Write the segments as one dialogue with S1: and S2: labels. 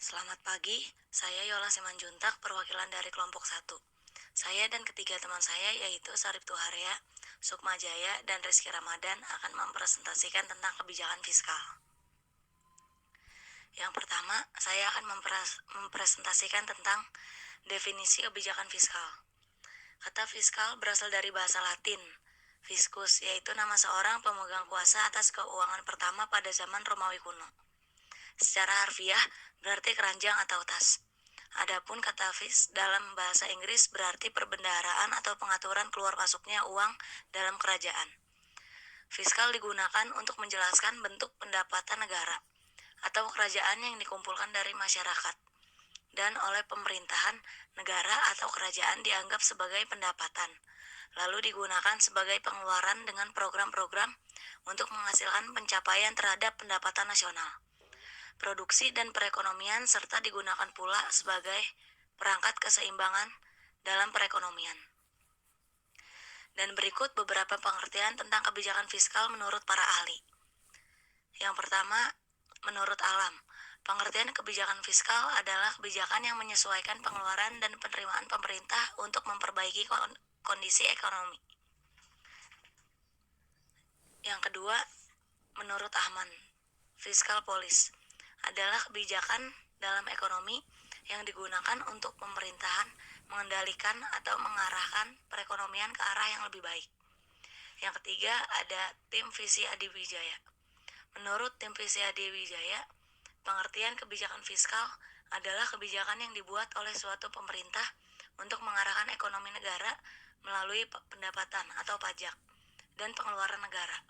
S1: Selamat pagi, saya Yola Simanjuntak, perwakilan dari kelompok satu. Saya dan ketiga teman saya yaitu Sarip Tuharya, Sukma Jaya, dan Rizky Ramadan akan mempresentasikan tentang kebijakan fiskal. Yang pertama, saya akan mempresentasikan tentang definisi kebijakan fiskal. Kata fiskal berasal dari bahasa Latin, fiscus, yaitu nama seorang pemegang kuasa atas keuangan pertama pada zaman Romawi kuno. Secara harfiah berarti keranjang atau tas. Adapun kata fis dalam bahasa Inggris berarti perbendaharaan atau pengaturan keluar masuknya uang dalam kerajaan. Fiskal digunakan untuk menjelaskan bentuk pendapatan negara atau kerajaan yang dikumpulkan dari masyarakat dan oleh pemerintahan negara atau kerajaan dianggap sebagai pendapatan, lalu digunakan sebagai pengeluaran dengan program-program untuk menghasilkan pencapaian terhadap pendapatan nasional, produksi dan perekonomian, serta digunakan pula sebagai perangkat keseimbangan dalam perekonomian. Dan berikut beberapa pengertian tentang kebijakan fiskal menurut para ahli. Yang pertama, menurut Alam, pengertian kebijakan fiskal adalah kebijakan yang menyesuaikan pengeluaran dan penerimaan pemerintah untuk memperbaiki kondisi ekonomi. Yang kedua, menurut Ahman, fiskal policy adalah kebijakan dalam ekonomi yang digunakan untuk pemerintahan mengendalikan atau mengarahkan perekonomian ke arah yang lebih baik. Yang ketiga, ada tim visi Adiwijaya. Menurut tim visi Adiwijaya, pengertian kebijakan fiskal adalah kebijakan yang dibuat oleh suatu pemerintah untuk mengarahkan ekonomi negara melalui pendapatan atau pajak dan pengeluaran negara.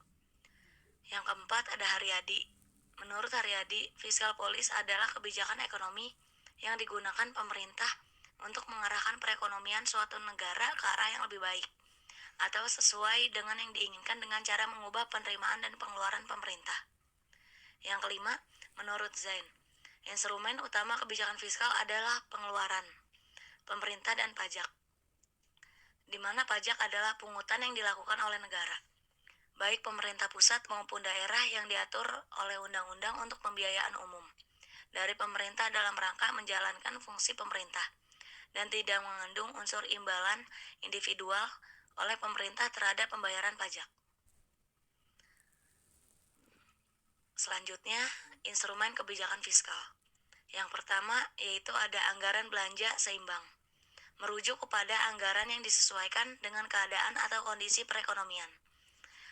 S1: Yang keempat, ada Haryadi. Menurut Haryadi, fiskal policy adalah kebijakan ekonomi yang digunakan pemerintah untuk mengarahkan perekonomian suatu negara ke arah yang lebih baik atau sesuai dengan yang diinginkan dengan cara mengubah penerimaan dan pengeluaran pemerintah. Yang kelima, menurut Zain, instrumen utama kebijakan fiskal adalah pengeluaran pemerintah dan pajak, di mana pajak adalah pungutan yang dilakukan oleh negara, baik pemerintah pusat maupun daerah, yang diatur oleh undang-undang untuk pembiayaan umum dari pemerintah dalam rangka menjalankan fungsi pemerintah dan tidak mengandung unsur imbalan individual oleh pemerintah terhadap pembayaran pajak. Selanjutnya, instrumen kebijakan fiskal. Yang pertama yaitu ada anggaran belanja seimbang, merujuk kepada anggaran yang disesuaikan dengan keadaan atau kondisi perekonomian.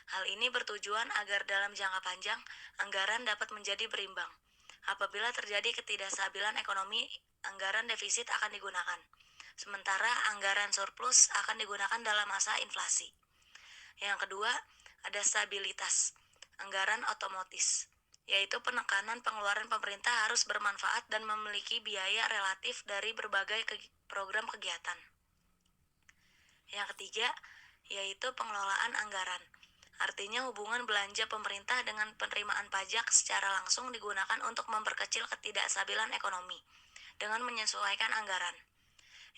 S1: Hal ini bertujuan agar dalam jangka panjang anggaran dapat menjadi berimbang. Apabila terjadi ketidakstabilan ekonomi, anggaran defisit akan digunakan, sementara anggaran surplus akan digunakan dalam masa inflasi. Yang kedua, ada stabilitas anggaran otomatis, yaitu penekanan pengeluaran pemerintah harus bermanfaat dan memiliki biaya relatif dari berbagai program kegiatan. Yang ketiga, yaitu pengelolaan anggaran. Artinya hubungan belanja pemerintah dengan penerimaan pajak secara langsung digunakan untuk memperkecil ketidakstabilan ekonomi dengan menyesuaikan anggaran.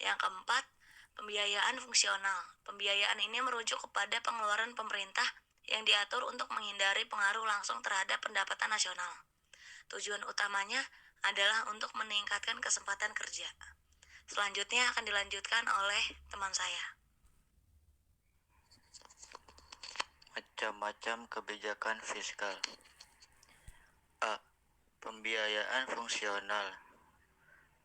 S1: Yang keempat, pembiayaan fungsional. Pembiayaan ini merujuk kepada pengeluaran pemerintah yang diatur untuk menghindari pengaruh langsung terhadap pendapatan nasional. Tujuan utamanya adalah untuk meningkatkan kesempatan kerja. Selanjutnya akan dilanjutkan oleh teman saya.
S2: Macam-macam kebijakan fiskal. A. Pembiayaan fungsional.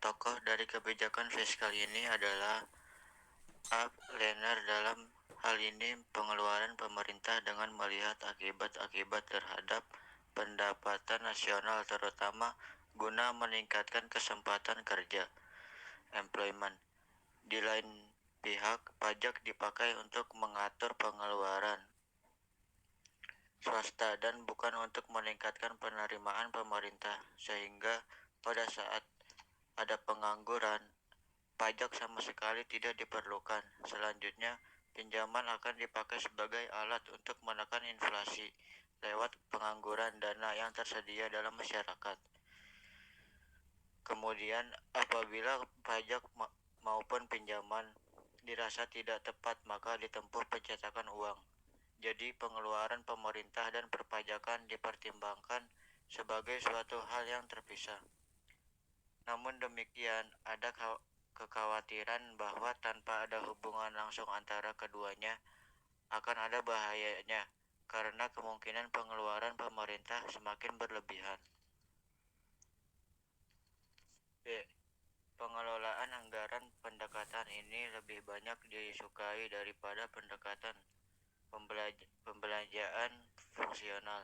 S2: Tokoh dari kebijakan fiskal ini adalah A. Lehner. Dalam hal ini, pengeluaran pemerintah dengan melihat akibat-akibat terhadap pendapatan nasional, terutama guna meningkatkan kesempatan kerja, employment. Di lain pihak, pajak dipakai untuk mengatur pengeluaran swasta dan bukan untuk meningkatkan penerimaan pemerintah, sehingga pada saat ada pengangguran, pajak sama sekali tidak diperlukan. Selanjutnya, pinjaman akan dipakai sebagai alat untuk menekan inflasi lewat pengangguran dana yang tersedia dalam masyarakat. Kemudian, apabila pajak maupun pinjaman dirasa tidak tepat, maka ditempuh pencetakan uang. Jadi pengeluaran pemerintah dan perpajakan dipertimbangkan sebagai suatu hal yang terpisah. Namun demikian, ada kekhawatiran bahwa tanpa ada hubungan langsung antara keduanya akan ada bahayanya karena kemungkinan pengeluaran pemerintah semakin berlebihan. B. Pengelolaan anggaran pendekatan ini lebih banyak disukai daripada pendekatan pembelanjaan fungsional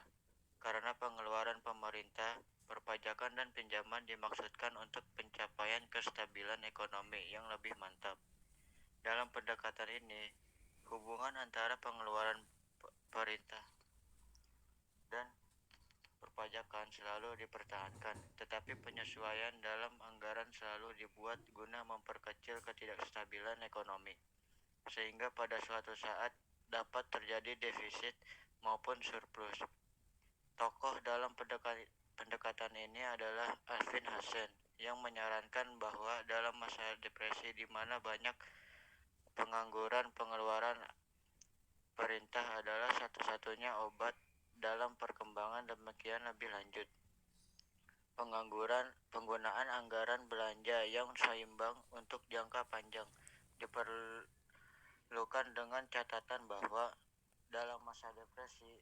S2: karena pengeluaran pemerintah, perpajakan dan pinjaman dimaksudkan untuk pencapaian kestabilan ekonomi yang lebih mantap. Dalam pendekatan ini, hubungan antara pengeluaran pemerintah dan perpajakan selalu dipertahankan, tetapi penyesuaian dalam anggaran selalu dibuat guna memperkecil ketidakstabilan ekonomi, sehingga pada suatu saat dapat terjadi defisit maupun surplus. Tokoh dalam pendekatan ini adalah Alvin Hassen yang menyarankan bahwa dalam masa depresi di mana banyak pengangguran, pengeluaran perintah adalah satu-satunya obat dalam perkembangan demikian lebih lanjut. Penggunaan anggaran belanja yang seimbang untuk jangka panjang diperlukan dengan catatan bahwa dalam masa depresi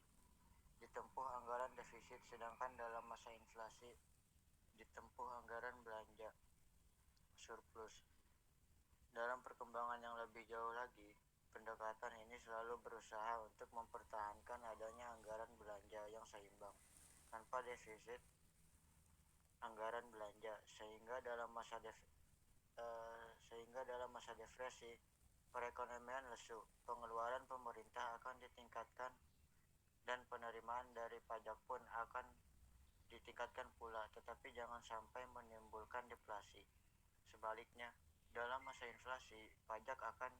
S2: ditempuh anggaran defisit, sedangkan dalam masa inflasi ditempuh anggaran belanja surplus. Dalam perkembangan yang lebih jauh lagi, pendekatan ini selalu berusaha untuk mempertahankan adanya anggaran belanja yang seimbang tanpa defisit anggaran belanja, sehingga dalam masa depresi perekonomian lesu, pengeluaran pemerintah akan ditingkatkan dan penerimaan dari pajak pun akan ditingkatkan pula, tetapi jangan sampai menimbulkan deflasi. Sebaliknya, dalam masa inflasi, pajak akan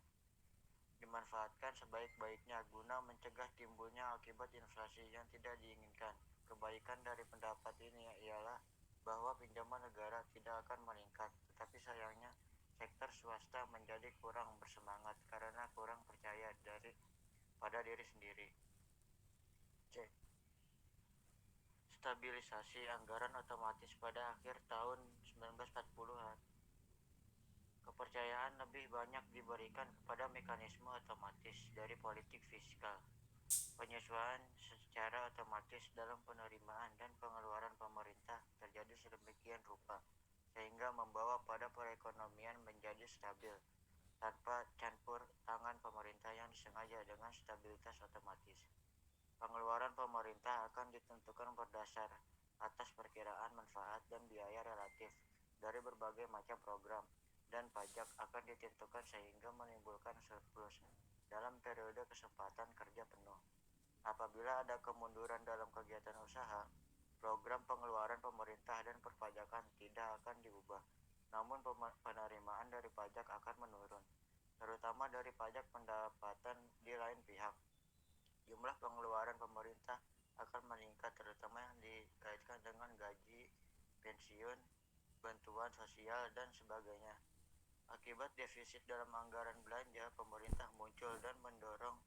S2: dimanfaatkan sebaik-baiknya guna mencegah timbulnya akibat inflasi yang tidak diinginkan. Kebaikan dari pendapat ini ialah bahwa pinjaman negara tidak akan meningkat, tetapi sayangnya sektor swasta menjadi kurang bersemangat karena kurang percaya pada diri sendiri. C. Stabilisasi anggaran otomatis pada akhir tahun 1940-an. Kepercayaan lebih banyak diberikan kepada mekanisme otomatis dari politik fiskal. Penyesuaian secara otomatis dalam penerimaan dan pengeluaran pemerintah terjadi sedemikian rupa, sehingga membawa pada perekonomian menjadi stabil, tanpa campur tangan pemerintah yang disengaja dengan stabilitas otomatis. Pengeluaran pemerintah akan ditentukan berdasar atas perkiraan manfaat dan biaya relatif dari berbagai macam program, dan pajak akan ditentukan sehingga menimbulkan surplus dalam periode kesempatan kerja penuh. Apabila ada kemunduran dalam kegiatan usaha, program pengeluaran pemerintah dan perpajakan tidak akan diubah, namun penerimaan dari pajak akan menurun, terutama dari pajak pendapatan di lain pihak. Jumlah pengeluaran pemerintah akan meningkat, terutama yang dikaitkan dengan gaji, pensiun, bantuan sosial, dan sebagainya. Akibat defisit dalam anggaran belanja pemerintah muncul dan mendorong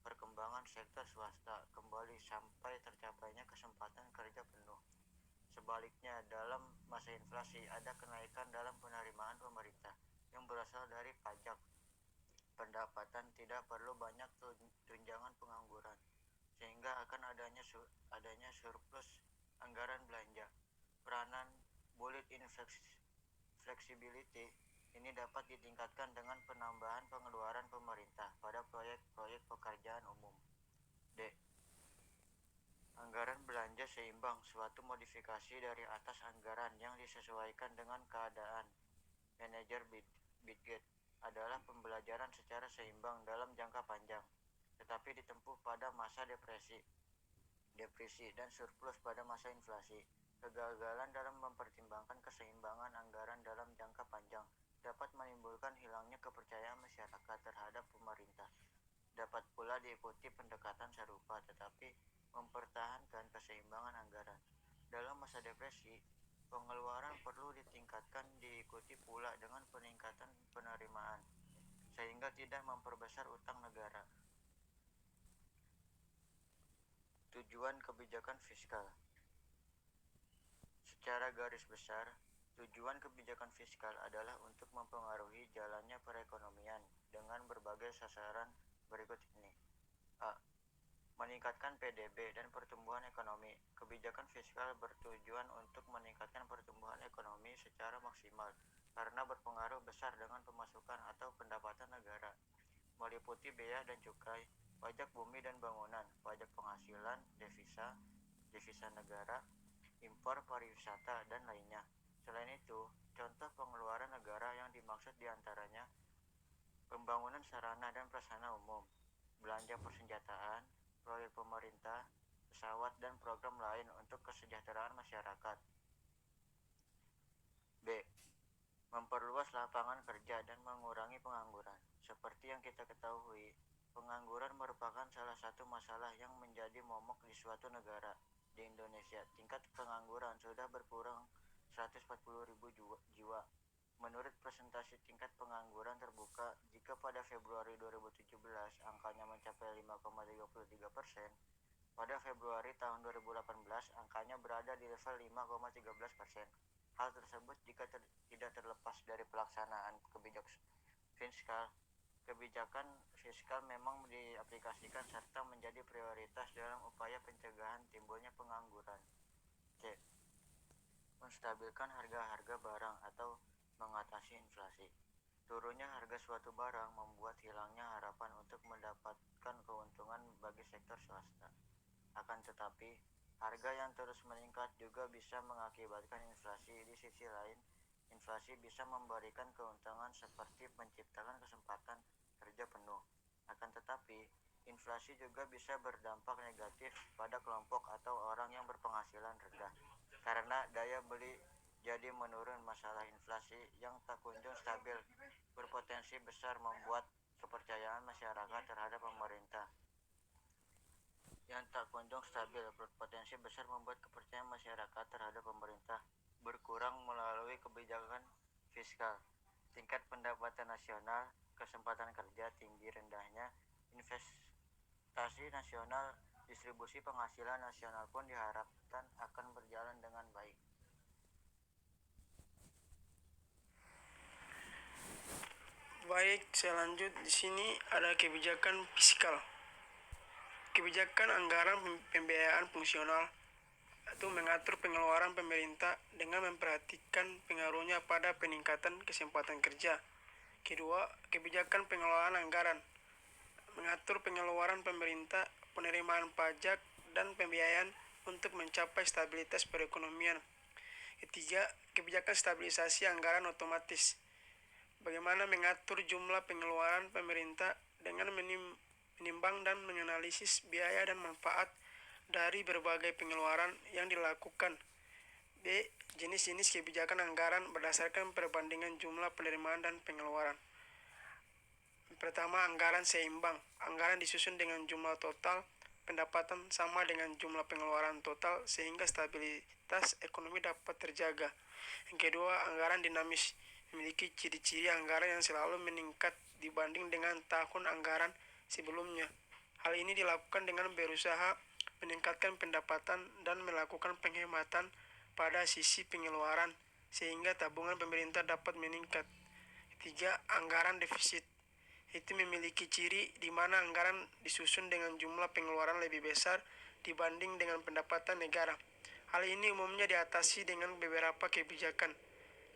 S2: perkembangan sektor swasta kembali sampai tercapainya kesempatan kerja penuh. Sebaliknya, dalam masa inflasi ada kenaikan dalam penerimaan pemerintah yang berasal dari pajak pendapatan, tidak perlu banyak tunjangan pengangguran, sehingga akan adanya surplus anggaran belanja. Peranan bullet-in flexibility ini dapat ditingkatkan dengan penambahan pengeluaran pemerintah pada proyek-proyek pekerjaan umum. D. Anggaran belanja seimbang, suatu modifikasi dari atas anggaran yang disesuaikan dengan keadaan. Manajer Bidget adalah pembelajaran secara seimbang dalam jangka panjang, tetapi ditempuh pada masa depresi dan surplus pada masa inflasi. Kegagalan dalam mempertimbangkan keseimbangan anggaran dalam jangka panjang dapat menimbulkan hilangnya kepercayaan masyarakat terhadap pemerintah. Dapat pula diikuti pendekatan serupa, tetapi mempertahankan keseimbangan anggaran. Dalam masa depresi, pengeluaran perlu ditingkatkan diikuti pula dengan peningkatan penerimaan, sehingga tidak memperbesar utang negara. Tujuan kebijakan fiskal. Secara garis besar, Tujuan kebijakan fiskal adalah untuk mempengaruhi jalannya perekonomian dengan berbagai sasaran berikut ini. A. Meningkatkan PDB dan pertumbuhan ekonomi. Kebijakan fiskal bertujuan untuk meningkatkan pertumbuhan ekonomi secara maksimal karena berpengaruh besar dengan pemasukan atau pendapatan negara, meliputi bea dan cukai, pajak bumi dan bangunan, pajak penghasilan, devisa negara, impor pariwisata, dan lainnya. Selain itu, contoh pengeluaran negara yang dimaksud diantaranya pembangunan sarana dan prasarana umum, belanja persenjataan, proyek pemerintah, pesawat, dan program lain untuk kesejahteraan masyarakat. B. Memperluas lapangan kerja dan mengurangi pengangguran. Seperti yang kita ketahui, pengangguran merupakan salah satu masalah yang menjadi momok di suatu negara. Di Indonesia, tingkat pengangguran sudah berkurang 140.000 jiwa. Menurut presentasi tingkat pengangguran terbuka, jika pada Februari 2017 angkanya mencapai 5,33%, pada Februari tahun 2018 angkanya berada di level 5,13%. Hal tersebut tidak terlepas dari pelaksanaan kebijakan fiskal memang diaplikasikan serta menjadi prioritas dalam upaya pencegahan timbulnya pengangguran. C. Menstabilkan harga-harga barang atau mengatasi inflasi. Turunnya harga suatu barang membuat hilangnya harapan untuk mendapatkan keuntungan bagi sektor swasta. Akan tetapi, harga yang terus meningkat juga bisa mengakibatkan inflasi. Di sisi lain, inflasi bisa memberikan keuntungan seperti menciptakan kesempatan kerja penuh. Akan tetapi, inflasi juga bisa berdampak negatif pada kelompok atau orang yang berpenghasilan rendah karena daya beli jadi menurun. Masalah inflasi yang tak kunjung stabil berpotensi besar membuat kepercayaan masyarakat terhadap pemerintah berkurang melalui kebijakan fiskal. Tingkat pendapatan nasional, kesempatan kerja tinggi rendahnya, investasi nasional, distribusi penghasilan nasional pun diharapkan akan berjalan dengan baik.
S3: Baik, saya lanjut. Di sini ada kebijakan fiskal. Kebijakan anggaran pembiayaan fungsional itu mengatur pengeluaran pemerintah dengan memperhatikan pengaruhnya pada peningkatan kesempatan kerja. Kedua, kebijakan pengelolaan anggaran mengatur pengeluaran pemerintah, penerimaan pajak, dan pembiayaan untuk mencapai stabilitas perekonomian. Ketiga, kebijakan stabilisasi anggaran otomatis. Bagaimana mengatur jumlah pengeluaran pemerintah dengan menimbang dan menganalisis biaya dan manfaat dari berbagai pengeluaran yang dilakukan. B. Jenis-jenis kebijakan anggaran berdasarkan perbandingan jumlah penerimaan dan pengeluaran. Pertama, anggaran seimbang. Anggaran disusun dengan jumlah total pendapatan sama dengan jumlah pengeluaran total sehingga stabilitas ekonomi dapat terjaga. Yang kedua, anggaran dinamis. Memiliki ciri-ciri anggaran yang selalu meningkat dibanding dengan tahun anggaran sebelumnya. Hal ini dilakukan dengan berusaha meningkatkan pendapatan dan melakukan penghematan pada sisi pengeluaran sehingga tabungan pemerintah dapat meningkat. Ketiga, anggaran defisit. Itu memiliki ciri di mana anggaran disusun dengan jumlah pengeluaran lebih besar dibanding dengan pendapatan negara. Hal ini umumnya diatasi dengan beberapa kebijakan,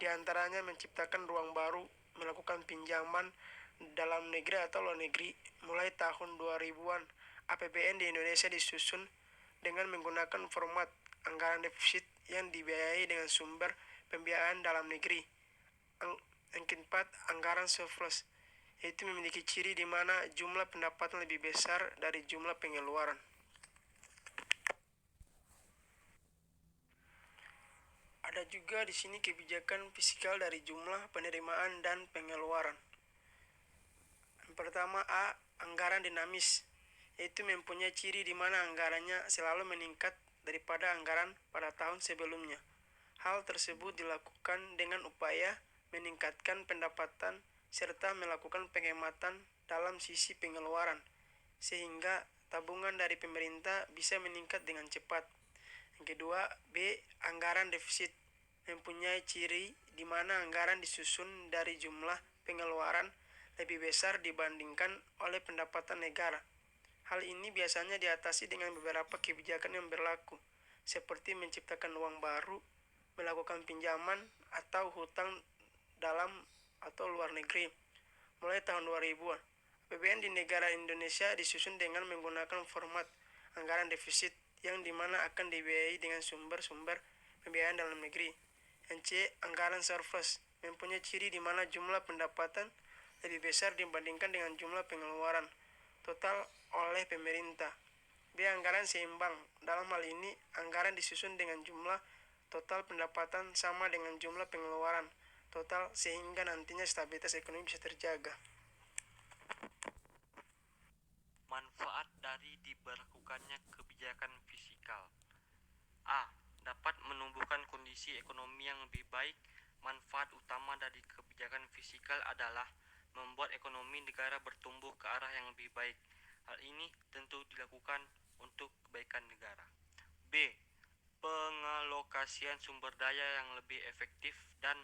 S3: di antaranya menciptakan ruang baru, melakukan pinjaman dalam negeri atau luar negeri. Mulai tahun 2000-an, APBN di Indonesia disusun dengan menggunakan format anggaran defisit yang dibiayai dengan sumber pembiayaan dalam negeri. Yang keempat, anggaran surplus. Itu memiliki ciri di mana jumlah pendapatan lebih besar dari jumlah pengeluaran. Ada juga di sini kebijakan fiskal dari jumlah penerimaan dan pengeluaran. Yang pertama, A. Anggaran dinamis. Yaitu mempunyai ciri di mana anggarannya selalu meningkat daripada anggaran pada tahun sebelumnya. Hal tersebut dilakukan dengan upaya meningkatkan pendapatan serta melakukan penghematan dalam sisi pengeluaran, sehingga tabungan dari pemerintah bisa meningkat dengan cepat. Yang kedua, B. Anggaran defisit. mempunyai ciri di mana anggaran disusun dari jumlah pengeluaran lebih besar dibandingkan oleh pendapatan negara. Hal ini biasanya diatasi dengan beberapa kebijakan yang berlaku, seperti menciptakan uang baru, melakukan pinjaman atau hutang dalam atau luar negeri. Mulai tahun 2000-an, APBN di negara Indonesia disusun dengan menggunakan format anggaran defisit yang dimana akan dibiayai dengan sumber-sumber pembiayaan dalam negeri. Yang C, anggaran surplus, mempunyai ciri di mana jumlah pendapatan lebih besar dibandingkan dengan jumlah pengeluaran total oleh pemerintah. B, anggaran seimbang, dalam hal ini anggaran disusun dengan jumlah total pendapatan sama dengan jumlah pengeluaran total sehingga nantinya stabilitas ekonomi bisa terjaga.
S4: Manfaat dari diberlakukannya kebijakan fiskal. A. Dapat menumbuhkan kondisi ekonomi yang lebih baik. Manfaat utama dari kebijakan fiskal adalah membuat ekonomi negara bertumbuh ke arah yang lebih baik. Hal ini tentu dilakukan untuk kebaikan negara. B. Pengalokasian sumber daya yang lebih efektif dan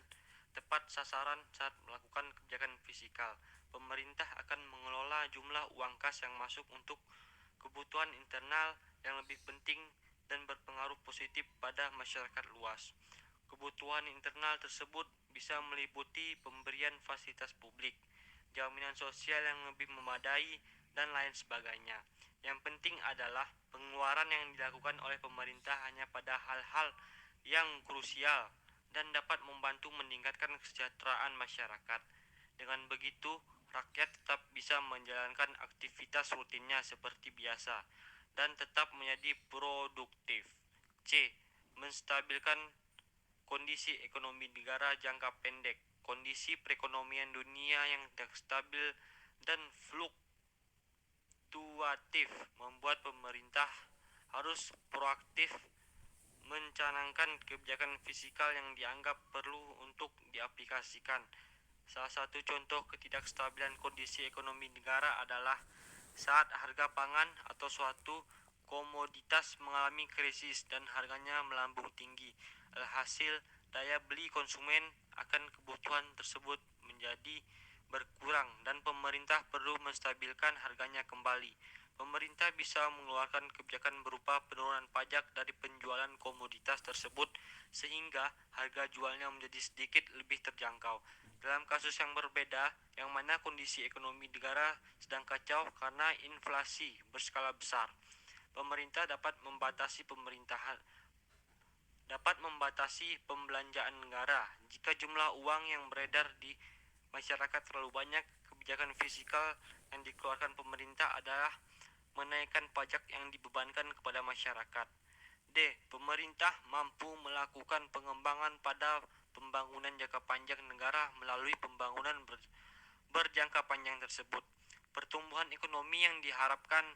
S4: tepat sasaran saat melakukan kebijakan fiskal. Pemerintah akan mengelola jumlah uang kas yang masuk untuk kebutuhan internal yang lebih penting dan berpengaruh positif pada masyarakat luas. Kebutuhan internal tersebut bisa meliputi pemberian fasilitas publik, jaminan sosial yang lebih memadai, dan lain sebagainya. Yang penting adalah pengeluaran yang dilakukan oleh pemerintah hanya pada hal-hal yang krusial dan dapat membantu meningkatkan kesejahteraan masyarakat. Dengan begitu, rakyat tetap bisa menjalankan aktivitas rutinnya seperti biasa dan tetap menjadi produktif. C. Menstabilkan kondisi ekonomi negara jangka pendek. Kondisi perekonomian dunia yang tidak stabil dan fluktuatif membuat pemerintah harus proaktif mencanangkan kebijakan fiskal yang dianggap perlu untuk diaplikasikan. Salah satu contoh ketidakstabilan kondisi ekonomi negara adalah saat harga pangan atau suatu komoditas mengalami krisis dan harganya melambung tinggi. Alhasil, daya beli konsumen akan kebutuhan tersebut menjadi berkurang dan pemerintah perlu menstabilkan harganya kembali. Pemerintah bisa mengeluarkan kebijakan berupa penurunan pajak dari penjualan komoditas tersebut sehingga harga jualnya menjadi sedikit lebih terjangkau. Dalam kasus yang berbeda, yang mana kondisi ekonomi negara sedang kacau karena inflasi berskala besar, pemerintah dapat membatasi pembelanjaan negara. Jika jumlah uang yang beredar di masyarakat terlalu banyak, kebijakan fiskal yang dikeluarkan pemerintah adalah menaikkan pajak yang dibebankan kepada masyarakat. D. Pemerintah mampu melakukan pengembangan pada pembangunan jangka panjang negara melalui pembangunan berjangka panjang tersebut. Pertumbuhan ekonomi yang diharapkan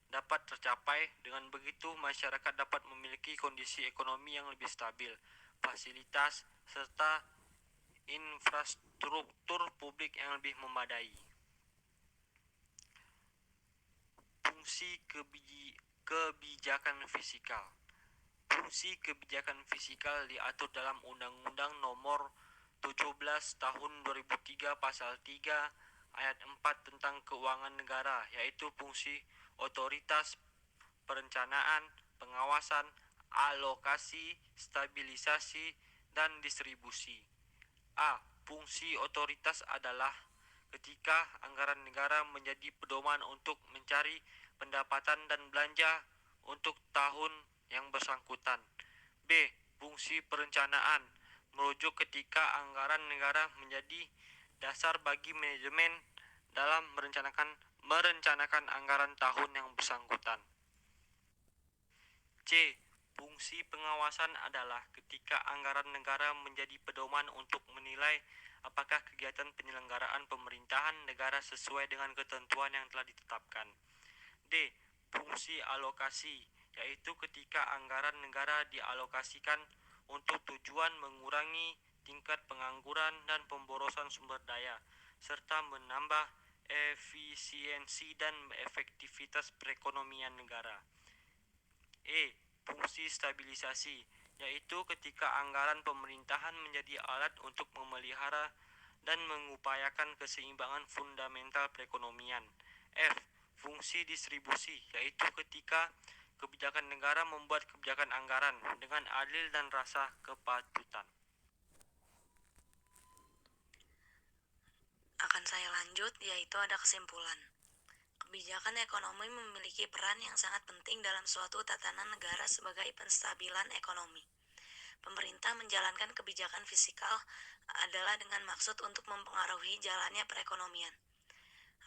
S4: dapat tercapai. Dengan begitu, masyarakat dapat memiliki kondisi ekonomi yang lebih stabil, fasilitas, serta infrastruktur publik yang lebih memadai. Fungsi kebijakan fiskal. Fungsi kebijakan fiskal diatur dalam Undang-Undang Nomor 17 Tahun 2003 Pasal 3 Ayat 4 tentang Keuangan Negara, yaitu fungsi otoritas perencanaan, pengawasan, alokasi, stabilisasi, dan distribusi. A. Fungsi otoritas adalah ketika anggaran negara menjadi pedoman untuk mencari pendapatan dan belanja untuk tahun yang bersangkutan. B. Fungsi perencanaan merujuk ketika anggaran negara menjadi dasar bagi manajemen dalam merencanakan anggaran tahun yang bersangkutan. C. Fungsi pengawasan adalah ketika anggaran negara menjadi pedoman untuk menilai apakah kegiatan penyelenggaraan pemerintahan negara sesuai dengan ketentuan yang telah ditetapkan. D. Fungsi alokasi, yaitu ketika anggaran negara dialokasikan untuk tujuan mengurangi tingkat pengangguran dan pemborosan sumber daya, serta menambah efisiensi dan efektivitas perekonomian negara. E. Fungsi stabilisasi, yaitu ketika anggaran pemerintahan menjadi alat untuk memelihara dan mengupayakan keseimbangan fundamental perekonomian. F. Fungsi distribusi, yaitu ketika kebijakan negara membuat kebijakan anggaran dengan adil dan rasa kepatutan.
S1: Akan saya lanjut, yaitu ada kesimpulan. Kebijakan ekonomi memiliki peran yang sangat penting dalam suatu tatanan negara sebagai penstabilan ekonomi. Pemerintah menjalankan kebijakan fiskal adalah dengan maksud untuk mempengaruhi jalannya perekonomian.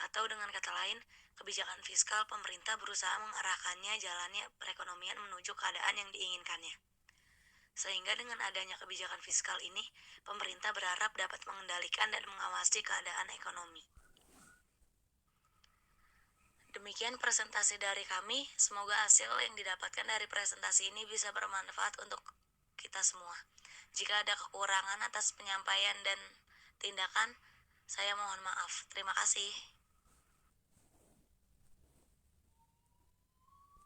S1: Atau dengan kata lain, kebijakan fiskal pemerintah berusaha mengarahkannya jalannya perekonomian menuju keadaan yang diinginkannya. Sehingga dengan adanya kebijakan fiskal ini, pemerintah berharap dapat mengendalikan dan mengawasi keadaan ekonomi. Demikian presentasi dari kami. Semoga hasil yang didapatkan dari presentasi ini bisa bermanfaat untuk kita semua. Jika ada kekurangan atas penyampaian dan tindakan, saya mohon maaf. Terima kasih.